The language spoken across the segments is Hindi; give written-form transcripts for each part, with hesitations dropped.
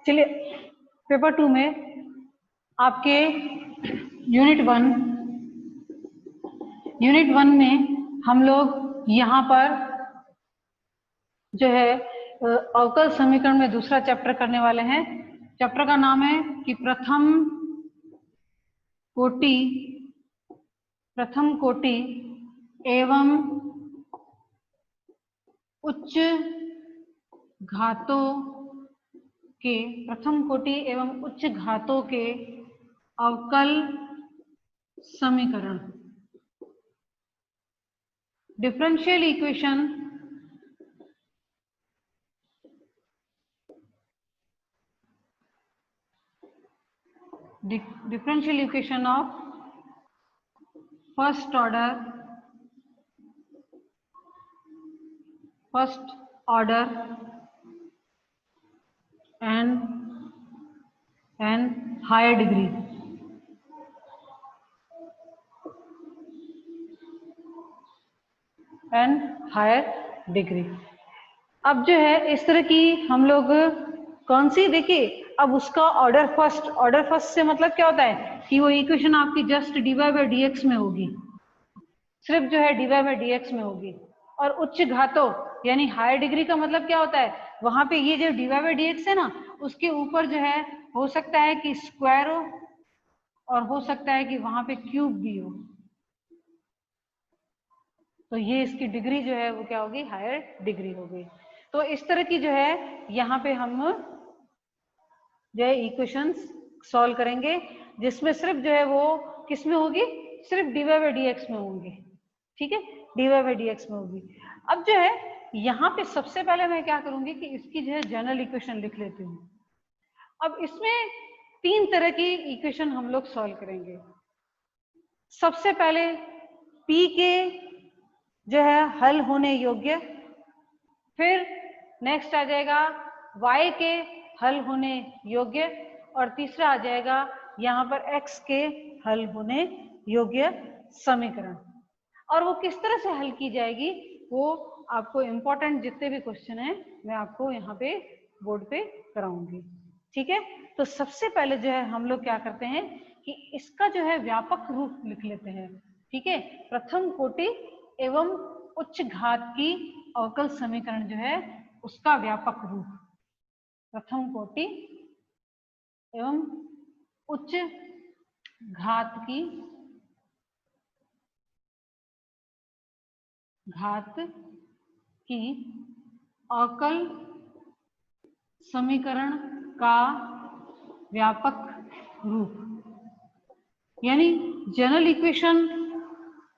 चलिए पेपर 2 में आपके यूनिट 1 में हम लोग यहाँ पर जो है अवकल समीकरण में दूसरा चैप्टर करने वाले हैं। चैप्टर का नाम है कि प्रथम कोटि एवं उच्च घातों के अवकल समीकरण, differential equation of first order and higher degree. अब जो है इस तरह की हम लोग कौन सी, देखिए अब उसका ऑर्डर फर्स्ट से मतलब क्या होता है कि वो इक्वेशन आपकी जस्ट dy/dx में होगी, सिर्फ जो है dy/dx में होगी। और उच्च घातों यानी हायर डिग्री का मतलब क्या होता है, वहां पे ये जो dy/dx है ना, उसके ऊपर जो है हो सकता है कि स्क्वायर हो और हो सकता है कि वहां पे क्यूब भी हो, तो ये इसकी डिग्री जो है वो क्या होगी, हायर डिग्री होगी। तो इस तरह की जो है यहाँ पे हम जो है इक्वेशंस सॉल्व करेंगे, जिसमें सिर्फ जो है वो किस में होगी, सिर्फ dy/dx में होंगी, ठीक है, dy/dx में होगी। अब जो है यहाँ पे सबसे पहले मैं क्या करूंगी कि इसकी जो है जनरल इक्वेशन लिख लेती हूँ। अब इसमें 3 तरह की इक्वेशन हम लोग सॉल्व करेंगे। सबसे पहले P के जो है हल होने योग्य, फिर नेक्स्ट आ जाएगा Y के हल होने योग्य, और तीसरा आ जाएगा यहाँ पर X के हल होने योग्य समीकरण। और वो किस तरह से हल की जाएगी, वो आपको इम्पोर्टेंट जितने भी क्वेश्चन हैं मैं आपको यहाँ पे बोर्ड पे कराऊंगी, ठीक है। तो सबसे पहले जो है हम लोग क्या करते हैं कि इसका जो है व्यापक रूप लिख लेते हैं, ठीक है। प्रथम कोटि एवं उच्च घात की अवकल समीकरण जो है उसका व्यापक रूप, प्रथम कोटि एवं उच्च घात की अवकल समीकरण का व्यापक रूप, यानी जनरल इक्वेशन,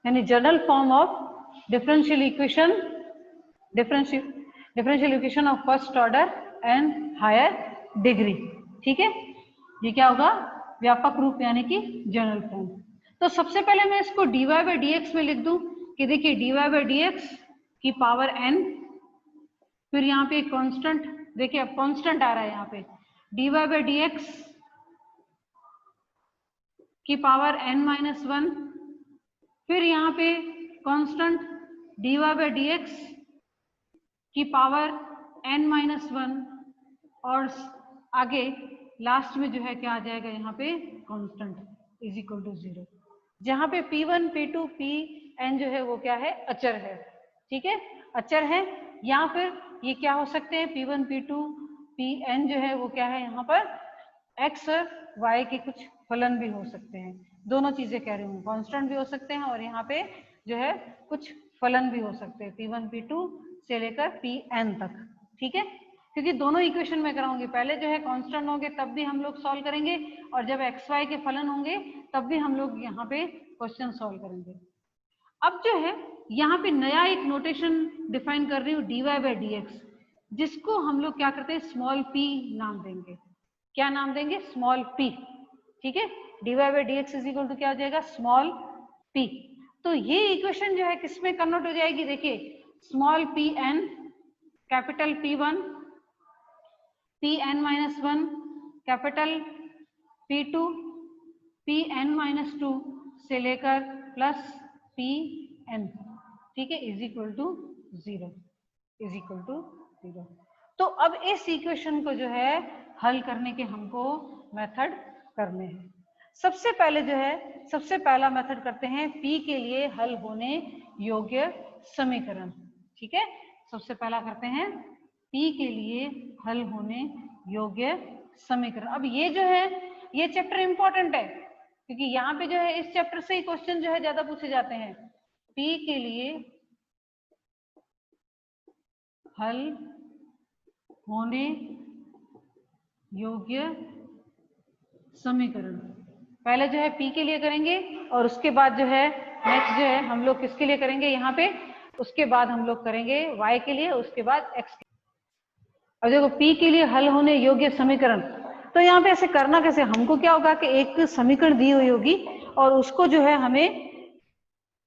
यानी general form of differential equation of first order and higher degree, ठीक है। ये क्या होगा, व्यापक रूप यानी कि जनरल फॉर्म। तो सबसे पहले मैं इसको dy/dx में लिख दूं कि देखिए dy/dx की पावर n, फिर यहाँ पे कांस्टेंट, देखिए अब कांस्टेंट आ रहा है यहाँ पे dy/dx की पावर n-1, फिर यहाँ पे कांस्टेंट dy/dx की पावर n-1, और आगे लास्ट में जो है क्या आ जाएगा यहाँ पे कांस्टेंट इज इक्वल टू 0, जहाँ पे p1 p2 pn जो है वो क्या है, अचर है, ठीक है, अचर है। या फिर ये क्या हो सकते हैं, p1 p2 pn जो है वो क्या है, यहाँ पर x और y के कुछ फलन भी हो सकते हैं, दोनों चीजें कह रही हूँ, कांस्टेंट भी हो सकते हैं और यहाँ पे जो है कुछ फलन भी हो सकते हैं, p1 p2 से लेकर pn तक, ठीक है। क्योंकि दोनों इक्वेशन में कराऊंगी, पहले जो है कांस्टेंट होंगे तब भी हम लोग सॉल्व करेंगे, और जब एक्स वाई के फलन होंगे तब भी हम लोग यहाँ पे क्वेश्चन सॉल्व करेंगे। अब जो है यहाँ पे नया एक नोटेशन डिफाइन कर रही हूँ dy/dx, जिसको हम लोग क्या करते हैं, स्मॉल p नाम देंगे। क्या नाम देंगे, स्मॉल p, ठीक है। dy/dx इज इक्वल टू क्या हो जाएगा, स्मॉल p। तो ये इक्वेशन जो है किसमें कन्वर्ट हो जाएगी, देखिए small pn, capital P1, Pn-1, capital P2, Pn-2 से लेकर प्लस Pn, ठीक है, is equal to 0, is equal to 0। तो अब इस इक्वेशन को जो है हल करने के हमको मेथड करने हैं। सबसे पहले जो है सबसे पहला मेथड करते हैं P के लिए हल होने योग्य समीकरण। ठीक है, सबसे पहला करते हैं P के लिए हल होने योग्य समीकरण। अब ये जो है ये चैप्टर इंपॉर्टेंट है क्योंकि यहाँ पे जो है इस चैप्टर से ही क्वेश्चन जो है ज्यादा पूछे जाते हैं। P के लिए हल होने योग्य समीकरण पहले जो है P के लिए करेंगे और उसके बाद जो है नेक्स्ट जो है हम लोग किसके लिए करेंगे यहाँ पे, उसके बाद हम लोग करेंगे Y के लिए, उसके बाद X के लिए। अब देखो P के लिए हल होने योग्य समीकरण, तो यहाँ पे ऐसे करना कैसे, हमको क्या होगा कि एक समीकरण दी हुई होगी और उसको जो है हमें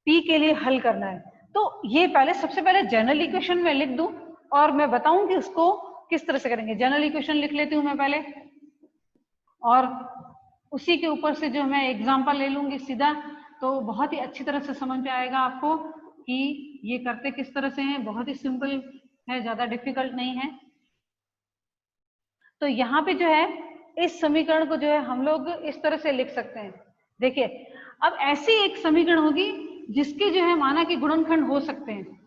P के लिए हल करना है। तो ये पहले सबसे पहले जनरल इक्वेशन में लिख दूं और मैं बताऊं कि उसको किस तरह से करेंगे। जनरल इक्वेशन लिख लेती हूं मैं पहले और उसी के ऊपर से जो मैं एग्जांपल ले लूंगी सीधा, तो बहुत ही अच्छी तरह से समझ में आएगा आपको कि ये करते किस तरह से हैं। बहुत ही सिंपल है, ज्यादा डिफिकल्ट नहीं है। तो यहाँ पे जो है इस समीकरण को जो है हम लोग इस तरह से लिख सकते हैं। देखिए अब ऐसी एक समीकरण होगी जिसके जो है माना कि गुणनखंड हो सकते हैं।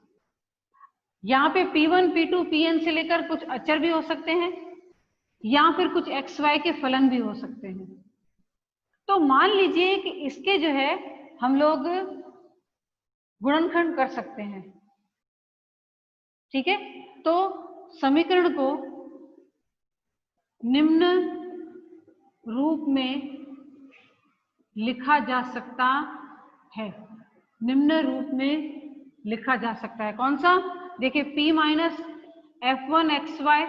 यहाँ पे P1, P2, Pn से लेकर कुछ अचर भी हो सकते हैं या फिर कुछ XY के फलन भी हो सकते हैं। तो मान लीजिए कि इसके जो है हम लोग गुणनखंड कर सकते हैं। ठीक है, तो समीकरण को निम्न रूप में लिखा जा सकता है। निम्न रूप में लिखा जा सकता है कौन सा, देखिए P माइनस F1XY।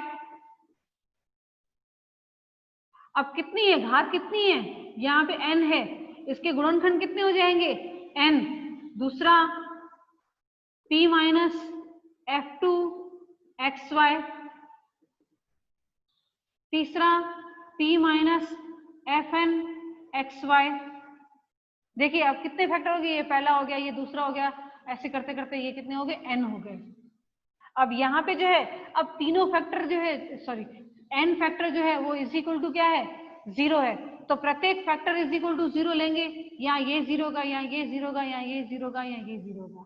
अब कितनी है, घात कितनी है, यहाँ पे n है, इसके गुणनखंड कितने हो जाएंगे n। दूसरा P माइनस F2XY। तीसरा P माइनस FN-XY। देखिए अब कितने फैक्टर हो गए, ये पहला हो गया, ये दूसरा हो गया, ऐसे करते करते ये कितने हो गए, n हो गए। अब यहाँ पे जो है अब तीनों फैक्टर जो है सॉरी n फैक्टर जो है वो इज इक्वल टू क्या है, 0 है। तो प्रत्येक फैक्टर इज इक्वल टू 0 लेंगे, यहाँ ये 0 का, यहाँ ये 0 का, यहाँ ये 0 का, यहाँ ये 0 का,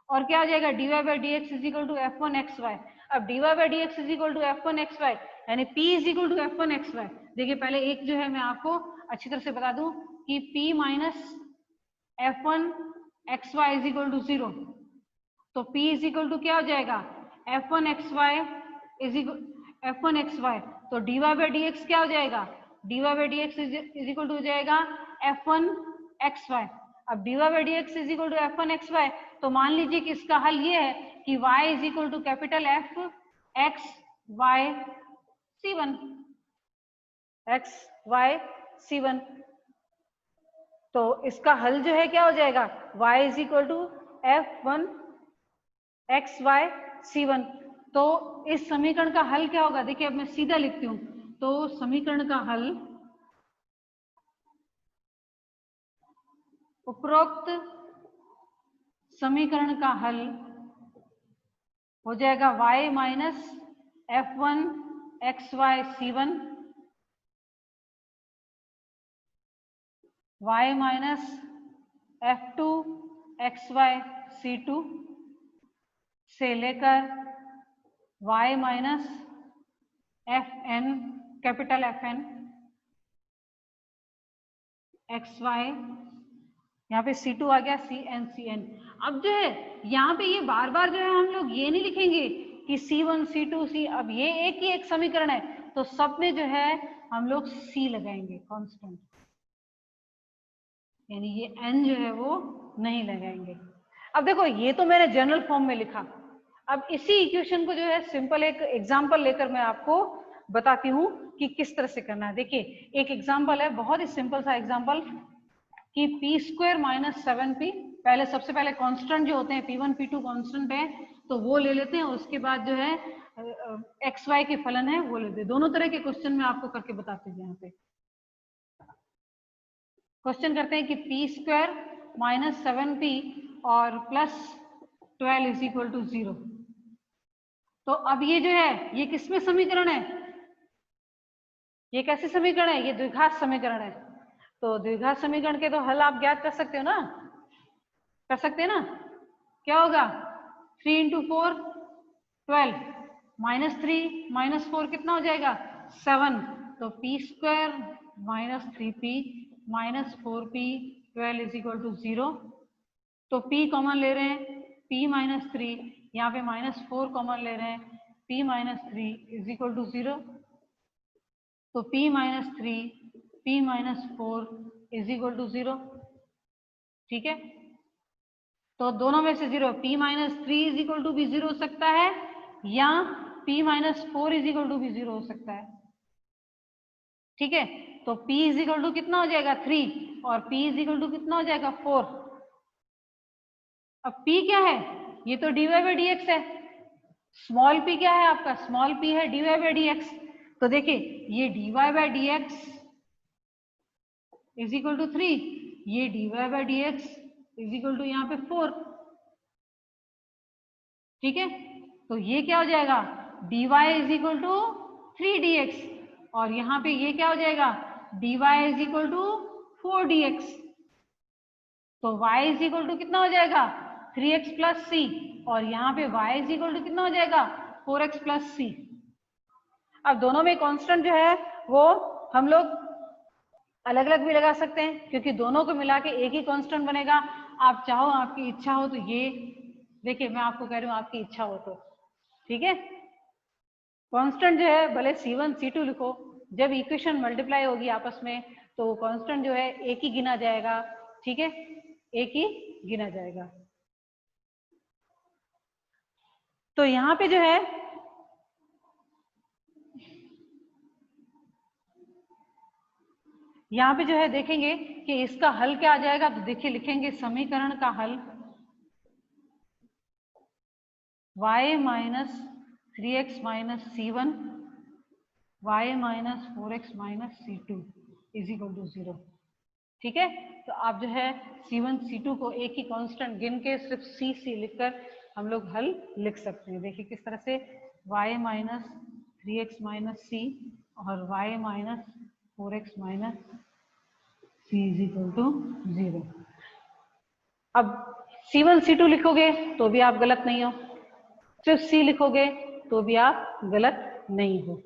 और क्या हो जाएगा dy by dx is equal to F1XY। अब dy by dx is equal to F1XY यानी P is equal to F1XY। देखिए पहले एक जो है मैं आपको अच्छी तरह से बता दूं कि P minus F1XY is equal to 0, तो P इज इक्वल टू क्या हो जाएगा F1XY इज F1XY, तो dy by dx क्या हो जाएगा, dy by dx is equal to हो जाएगा F1XY। अब dy by dx is equal to F1XY, तो मान लीजिए कि इसका हल ये है कि y is equal to capital F x y c1, x y c1। तो इसका हल जो है क्या हो जाएगा, y is equal to F1 x y c1। तो इस समीकरण का हल क्या होगा, देखिए अब मैं सीधा लिखती हूं, तो समीकरण का हल उपरोक्त समीकरण का हल हो जाएगा y minus F1 XY c1, y minus F2 XY c2 से लेकर y minus Fn capital Fn XY, यहाँ पे C2 आ गया, CN। अब जो है यहाँ पे ये बार बार जो है हम लोग ये नहीं लिखेंगे कि C1 C2 C, अब ये एक ही एक समीकरण है तो सब में जो है हम लोग C लगाएंगे कांस्टेंट, यानी ये n जो है वो नहीं लगाएंगे। अब देखो ये तो मैंने जनरल फॉर्म में लिखा, अब इसी इक्वेशन को जो है सिंपल एक एग्जांपल लेकर मैं आपको बताती हूँ कि किस तरह से करना है। देखिए एक एग्जांपल है, बहुत ही सिंपल सा एग्जांपल कि p² माइनस 7p, पहले सबसे पहले कांस्टेंट जो होते हैं p1 p2 कांस्टेंट है तो वो ले लेते हैं, उसके बाद जो है xy के फलन है वो लेते हैं। दोनों तरह के क्वेश्चन में आपको करके बताते हैं। यहाँ पे क्वेश्चन करते हैं कि p² माइनस 7p और प्लस 12 इज इक्वल टू 0। तो अब ये जो है ये किसमें समीकरण है, ये कैसे समीकरण है, ये द्विघात समीकरण है। तो द्विघात समीकरण के तो हल आप ज्ञात कर सकते हो ना, कर सकते हैं ना। क्या होगा 3 इंटू 4 12 -3 -4 कितना हो जाएगा 7। तो p square -3p -4p 12 is equal to 0। तो p कॉमन ले रहे हैं p -3, यहाँ पे -4 कॉमन ले रहे हैं p -3 इज इक्वल टू 0। तो p -3 p -4 is equal to 0। ठीक है, तो दोनों में से 0, p -3 इज इक्वल टू भी 0 हो सकता है या p -4 इज इक्वल टू भी 0 हो सकता है। ठीक है, तो p इज इक्वल टू कितना हो जाएगा 3 और p इज इक्वल टू कितना हो जाएगा 4। अब p क्या है, ये तो dy बाई dx है। स्मॉल p क्या है आपका, स्मॉल p है dy बाई dx। तो देखिए ये dy by dx is equal to 3, ये dy by dx is equal to यहाँ पे 4। ठीक है, तो ये क्या हो जाएगा dy is equal to 3dx और यहाँ पे ये क्या हो जाएगा dy is equal to 4dx। तो y इज इक्वल टू कितना हो जाएगा 3x प्लस सी और यहाँ पे y इज इक्वल टू कितना हो जाएगा 4x प्लस सी। अब दोनों में कांस्टेंट जो है वो हम लोग अलग अलग भी लगा सकते हैं क्योंकि दोनों को मिला के एक ही कांस्टेंट बनेगा। आप चाहो, आपकी इच्छा हो तो ये देखिए, मैं आपको कह रही हूँ आपकी इच्छा हो तो। ठीक है, कांस्टेंट जो है भले C1 C2 लिखो, जब इक्वेशन मल्टीप्लाई होगी आपस में तो कांस्टेंट जो है एक ही गिना जाएगा। ठीक है, एक ही गिना जाएगा। तो यहाँ पे जो है देखेंगे कि इसका हल क्या आ जाएगा। तो देखिए लिखेंगे समीकरण का हल y minus 3x minus C1 y minus 4x minus C2 is equal to 0। ठीक है, तो आप जो है C1 C2 को एक ही कांस्टेंट गिन के सिर्फ C लिखकर हम लोग हल लिख सकते हैं। देखिए किस तरह से y minus 3x minus C और y minus 4x minus C is equal to 0। अब C1 C2 लिखोगे तो भी आप गलत नहीं हो, सिर्फ C लिखोगे तो भी आप गलत नहीं हो।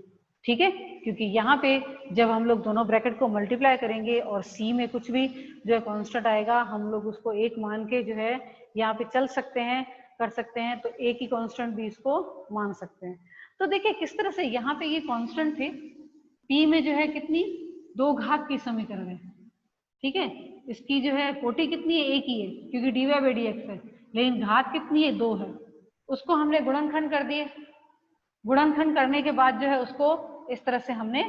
ठीक है, क्योंकि यहाँ पे जब हम लोग दोनों ब्रैकेट को मल्टीप्लाई करेंगे और C में कुछ भी जो है कांस्टेंट आएगा हम लोग उसको एक मान के जो है यहाँ पे चल सकते हैं, कर सकते हैं। तो एक ही कांस्टेंट भी इसको मान सकते हैं। तो देखिए किस तरह से यहाँ पे ये कांस्टेंट थे, P में जो है कितनी 2 घात की समीकरण है। ठीक है, इसकी जो है कोटि कितनी है, एक ही है क्योंकि dy बाई dx है, लेकिन घात कितनी है 2 है। उसको हमने गुणनखंड कर दिए, गुणनखंड करने के बाद जो है उसको इस तरह से हमने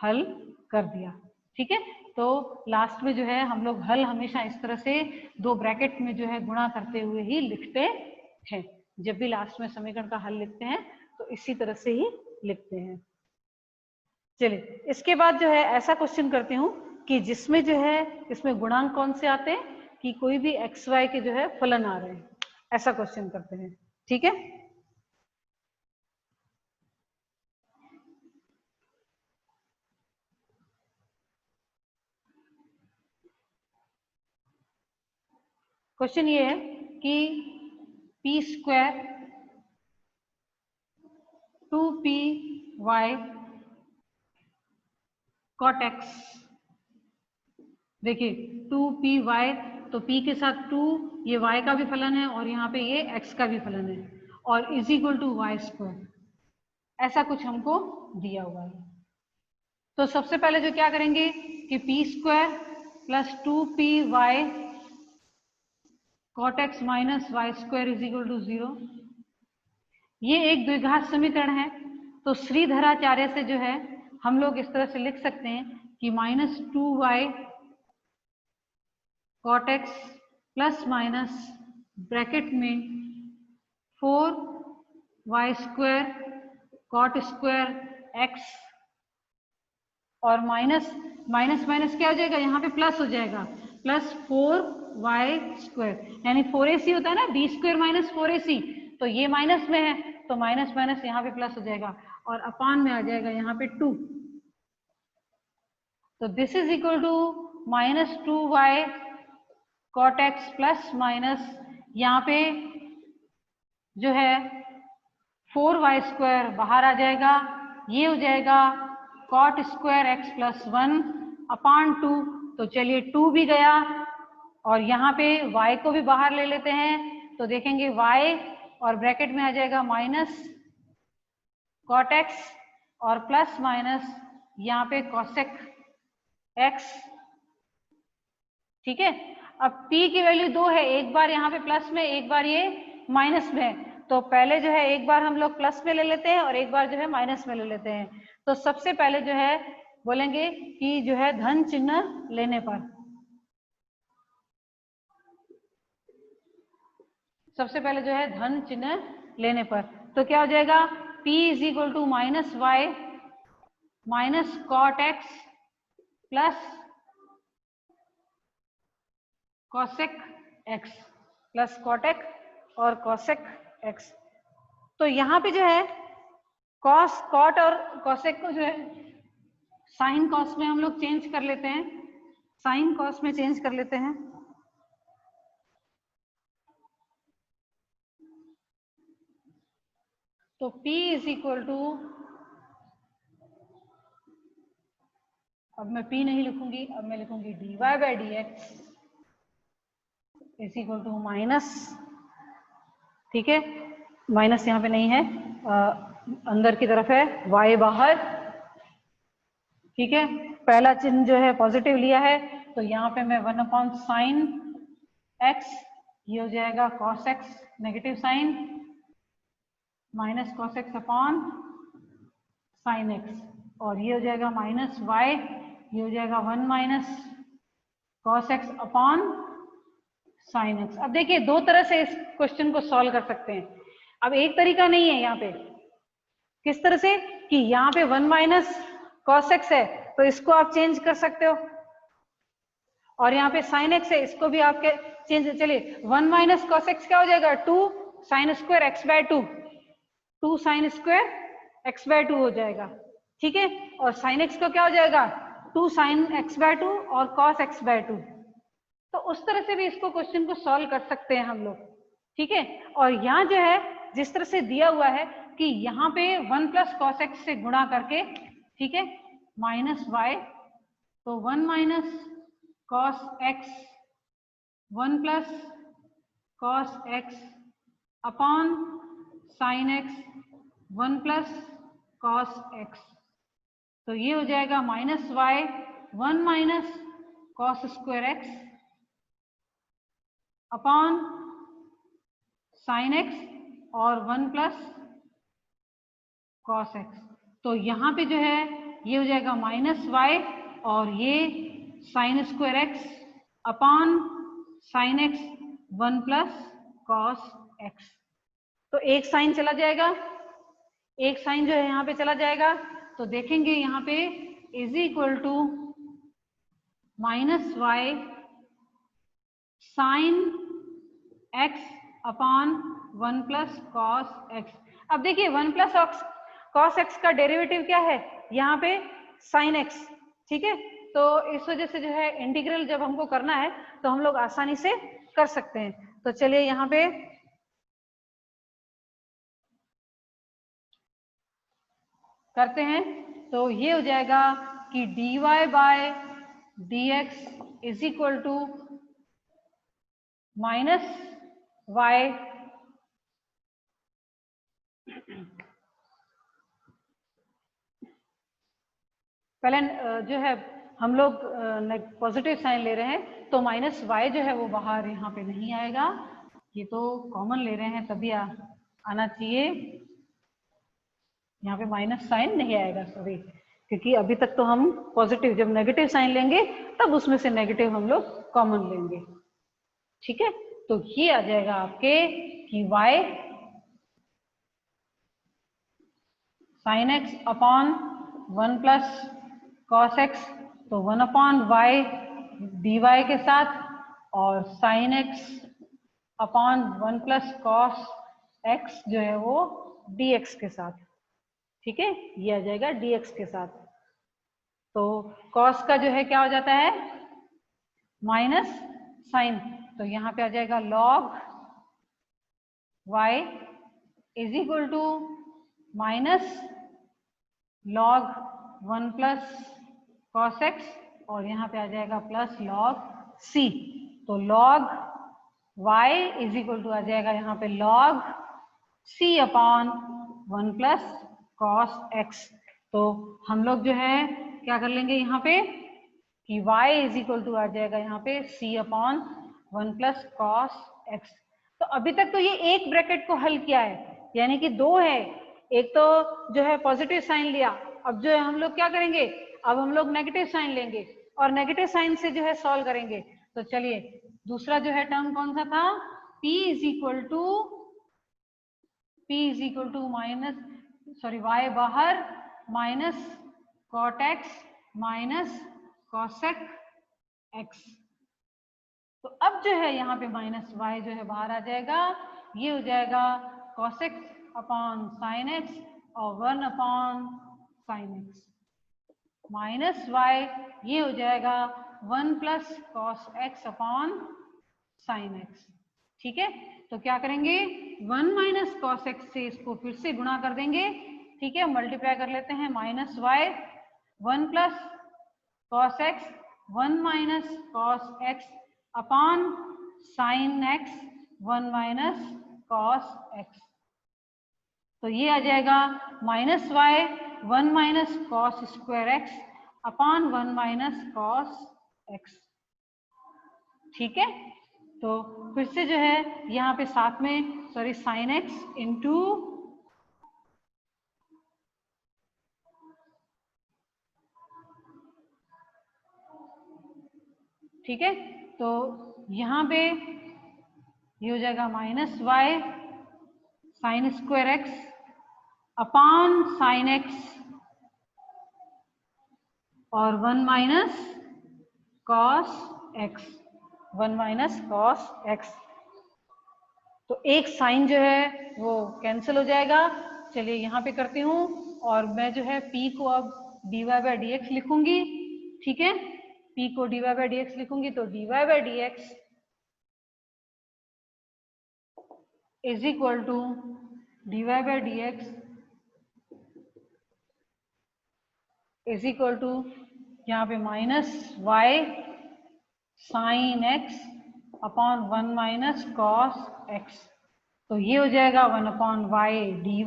हल कर दिया। ठीक है, तो लास्ट में जो है हम लोग हल हमेशा इस तरह से 2 ब्रैकेट में जो है गुणा करते हुए ही लिखते हैं। जब भी लास्ट में समीकरण का हल लिखते हैं तो इसी तरह से ही लिखते हैं। चलिए इसके बाद जो है ऐसा क्वेश्चन करती हूँ कि जिसमें जो है इसमें गुणांक कौन से आते हैं कि कोई भी एक्स वाई के जो है फलन आ रहे हैं, ऐसा क्वेश्चन करते हैं। ठीक है, क्वेश्चन ये है कि p square 2py cot x, देखिए 2py तो p के साथ 2, ये y का भी फलन है और यहाँ पे ये x का भी फलन है और is equal to y square, ऐसा कुछ हमको दिया हुआ है। तो सबसे पहले जो क्या करेंगे कि p square plus 2py cot x minus y square is equal to 0, ये एक द्विघात समीकरण है। तो श्रीधराचार्य से जो है हम लोग इस तरह से लिख सकते हैं कि -2y cot x plus minus bracket में 4y square cot square x और माइनस माइनस माइनस क्या हो जाएगा, यहाँ पे प्लस हो जाएगा, प्लस 4y स्क्वायर यानी 4ac होता है ना, b स्क्वायर माइनस 4ac, तो ये माइनस में है तो माइनस माइनस यहाँ पे प्लस हो जाएगा और अपान में आ जाएगा यहाँ पे 2। तो this is equal to -2y cot x plus minus यहाँ पे जो है 4y² बाहर आ जाएगा, ये हो जाएगा cot स्क्वायर x प्लस 1 अपान 2। तो चलिए 2 भी गया और यहाँ पे y को भी बाहर ले लेते हैं, तो देखेंगे y और ब्रैकेट में आ जाएगा माइनस cot x और प्लस माइनस यहाँ पे cosec x। ठीक है, अब p की वैल्यू 2 है, एक बार यहाँ पे प्लस में एक बार ये माइनस में है, तो पहले जो है एक बार हम लोग प्लस में ले लेते हैं और एक बार जो है माइनस में ले लेते हैं। तो सबसे पहले जो है बोलेंगे कि जो है धन चिन्ह लेने पर, सबसे पहले जो है धन चिन्ह लेने पर तो क्या हो जाएगा, p is equal to minus y minus cot x plus cosec x plus cot और कॉसेक एक्स। तो यहाँ पे जो है कॉस कॉट और कॉसेक को जो है साइन कॉस में हम लोग चेंज कर लेते हैं, साइन कॉस में चेंज कर लेते हैं। तो P इज इक्वल टू, अब मैं P नहीं लिखूंगी, अब मैं लिखूंगी dy by d x is equal to minus, ठीक है माइनस यहाँ पे नहीं है, अंदर की तरफ है, y बाहर, ठीक है पहला चिन्ह जो है पॉजिटिव लिया है, तो यहाँ पे मैं 1 अपॉन साइन x, ये हो जाएगा cos x negative sine minus cos x upon sine x, और ये हो जाएगा माइनस y, ये हो जाएगा 1 minus cos x upon sine x। अब देखिए दो तरह से इस क्वेश्चन को सॉल्व कर सकते हैं। अब एक तरीका नहीं है यहाँ पे, किस तरह से कि यहाँ पे 1 माइनस cos x है तो इसको आप चेंज कर सकते हो, और यहाँ पे sin x है इसको भी आपके चेंज, चलिए 1 माइनस cos x क्या हो जाएगा, 2 sine square x by 2, 2 sine square x by 2 हो जाएगा, ठीक है, और sin x को क्या हो जाएगा 2 साइन x बाय 2 और cos x बाय 2। तो उस तरह से भी इसको क्वेश्चन को सॉल्व कर सकते हैं हम लोग, ठीक है। और यहाँ जो है जिस तरह से दिया हुआ है कि यहाँ पे 1 प्लस कॉस एक्स से गुणा करके, ठीक है माइनस वाई, तो 1 minus cos x 1 plus cos x upon sine x 1 plus cos x, तो ये हो जाएगा minus y 1 minus cos square x upon sine x और 1 प्लस कॉस एक्स। तो यहाँ पे जो है ये हो जाएगा माइनस वाई और ये sine square x upon sine x 1 plus cos x. तो एक साइन चला जाएगा, एक साइन जो है यहाँ पे चला जाएगा, तो देखेंगे यहाँ पे is equal to minus y sine x upon 1 plus cos x. अब देखिए 1 प्लस कॉस एक्स का डेरिवेटिव क्या है, यहाँ पे साइन एक्स, ठीक है, तो इस वजह से जो है इंटीग्रल जब हमको करना है तो हम लोग आसानी से कर सकते हैं। तो चलिए यहाँ पे करते हैं, तो ये हो जाएगा कि dy by dx is equal to minus y पहले जो है हम लोग पॉजिटिव साइन ले रहे हैं, तो माइनस y जो है वो बाहर यहाँ पे नहीं आएगा, ये तो कॉमन ले रहे हैं तभी आना चाहिए, यहाँ पे माइनस साइन नहीं आएगा सॉरी, क्योंकि अभी तक तो हम पॉजिटिव, जब नेगेटिव साइन लेंगे तब उसमें से नेगेटिव हम लोग कॉमन लेंगे, ठीक है। तो ये आ जाएगा आपके कि y sign x upon 1 plus cos x, तो 1 अपॉन वाई डी वाई के साथ, और sign x upon 1 plus cos x जो है वो dx के साथ, ठीक है, ये आ जाएगा dx के साथ। तो cos का जो है क्या हो जाता है, माइनस साइन, तो यहाँ पे आ जाएगा log y is equal to minus log 1 plus cos x, और यहाँ पे आ जाएगा प्लस log c। तो log y is equal to आ जाएगा यहाँ पे log c upon 1 plus cos x। तो हम लोग जो है क्या कर लेंगे यहाँ पे कि y इज इक्वल टू आ जाएगा यहाँ पे c upon 1 plus cos x। तो अभी तक तो ये एक ब्रैकेट को हल किया है, यानी कि दो है, एक तो जो है पॉजिटिव साइन लिया, अब जो है हम लोग क्या करेंगे, अब हम लोग नेगेटिव साइन लेंगे और नेगेटिव साइन से जो है सॉल्व करेंगे। तो चलिए दूसरा जो है टर्म कौन सा था, p is equal to minus sorry y बाहर minus cot x minus cosec x। तो अब जो है यहाँ पे माइनस y जो है बाहर आ जाएगा, ये हो जाएगा cos x upon sine x और 1 upon sine x minus y, ये हो जाएगा 1 plus cos x upon sine x। ठीक है, तो क्या करेंगे 1 माइनस cos x से इसको फिर से गुणा कर देंगे, ठीक है, मल्टीप्लाई कर लेते हैं, minus y 1 plus cos x 1 minus cos x upon sine x 1 minus cos x। तो ये आ जाएगा minus y 1 minus cos square x upon 1 minus cos x। ठीक है, तो फिर से जो है यहाँ पे साथ में सॉरी साइन x इंटू ठीक है, तो यहाँ पे ये हो जाएगा minus y sign square x upon sine x और 1 minus cos x 1 minus cos x। तो एक साइन जो है वो कैंसिल हो जाएगा। चलिए यहाँ पे करती हूँ और मैं जो है p को अब dy बाई डी एक्स लिखूंगी, ठीक है, p को dy बाई डी एक्स लिखूंगी, तो dy by d x is equal to dy by d x is equal to यहाँ पे minus y sine x upon 1 minus cos x। तो ये हो जाएगा 1 अपॉन y dy,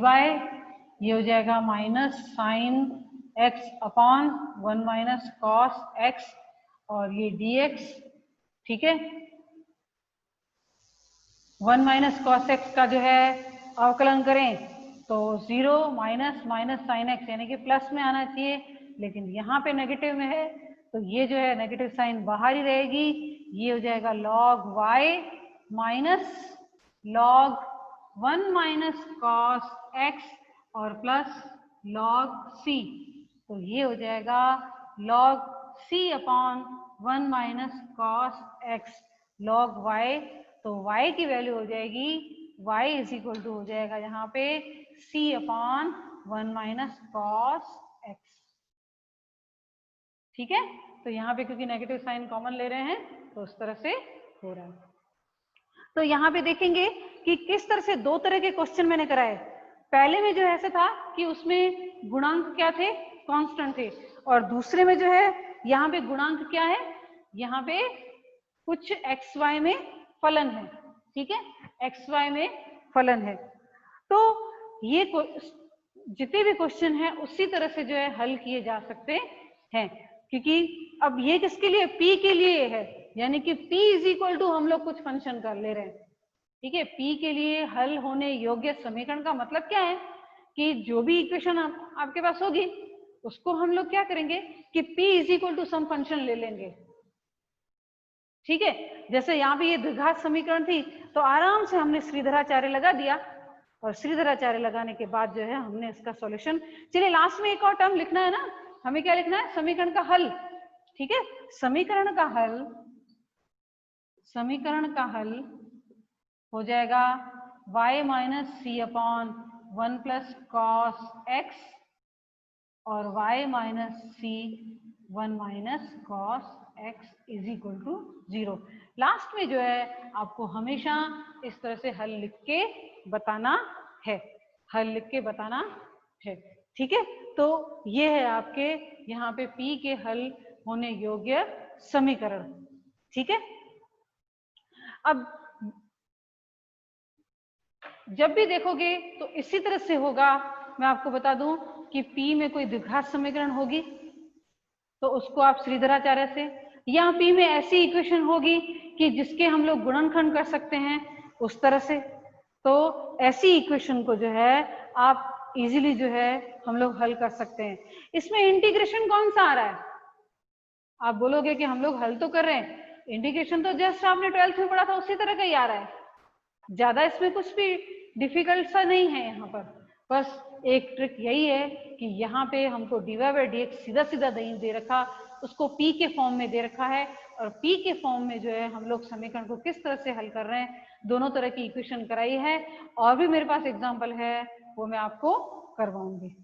ये हो जाएगा minus sine x upon 1 minus cos x और ये dx, ठीक है, 1 माइनस कॉस x का जो है अवकलन करें तो 0 माइनस माइनस साइन x यानी कि प्लस में आना चाहिए, लेकिन यहाँ पे नेगेटिव में है, तो ये जो है नेगेटिव साइन बाहर ही रहेगी, ये हो जाएगा log y minus log 1 minus cos x और प्लस log c। तो ये हो जाएगा log c upon 1 minus cos x log y। तो y की वैल्यू हो जाएगी y इज इक्वल टू हो जाएगा यहाँ पे c upon 1 minus cos x। ठीक है, तो यहाँ पे क्योंकि नेगेटिव साइन कॉमन ले रहे हैं तो उस तरह से हो रहा है। तो यहाँ पे देखेंगे कि किस तरह से दो तरह के क्वेश्चन मैंने कराए। पहले में जो ऐसा था कि उसमें गुणांक क्या थे, कांस्टेंट थे, और दूसरे में जो है यहाँ पे गुणांक क्या है, यहाँ पे कुछ एक्स वाई में फलन है, ठीक है, एक्स वाई में फलन है। तो ये जितने भी क्वेश्चन है उसी तरह से जो है हल किए जा सकते हैं, क्योंकि अब ये किसके लिए, P के लिए है, यानी कि P इज इक्वल टू हम लोग कुछ फंक्शन कर ले रहे हैं, ठीक है। P के लिए हल होने योग्य समीकरण का मतलब क्या है कि जो भी इक्वेशन आपके पास होगी उसको हम लोग क्या करेंगे कि P is equal to some function ले लेंगे, ठीक है। जैसे यहाँ पे ये द्विघात समीकरण थी तो आराम से हमने श्रीधराचार्य लगा दिया, और श्रीधराचार्य लगाने के बाद जो है हमने इसका सॉल्यूशन, चलिए लास्ट में एक और टर्म लिखना है ना, हमें क्या लिखना है, समीकरण का हल, ठीक है। समीकरण का हल हो जाएगा y minus C upon 1 plus cos x और y minus C 1 minus cos x is equal to 0। Last में जो है आपको हमेशा इस तरह से हल लिख के बताना है, हल लिख के बताना है, ठीक है। तो ये है आपके यहाँ पे P के हल होने योग्य समीकरण, ठीक है। अब जब भी देखोगे तो इसी तरह से होगा। मैं आपको बता दूं कि P में कोई द्विघात समीकरण होगी तो उसको आप श्रीधराचार्य से, या P में ऐसी इक्वेशन होगी कि जिसके हम लोग गुणनखंड कर सकते हैं उस तरह से, तो ऐसी इक्वेशन को जो है आप इजीली जो है हम लोग हल कर सकते हैं। इसमें इंटीग्रेशन कौन सा आ रहा है? आप बोलोगे कि हम लोग हल तो कर रहे हैं, इंटीग्रेशन तो जस्ट आपने 12th में पढ़ा था उसी तरह का ही आ रहा है, ज्यादा इसमें कुछ भी डिफिकल्ट सा नहीं है। यहाँ पर बस एक ट्रिक यही है कि यहाँ पे हमको dy/dx सीधा सीधा दे रखा, उसको P के फॉर्म में दे रखा है, और P के फॉर्म में जो है हम लोग समीकरण को किस तरह से हल कर रहे हैं, दोनों तरह की इक्वेशन कराई है। और भी मेरे पास एग्जाम्पल है, वो मैं आपको करवाऊंगी।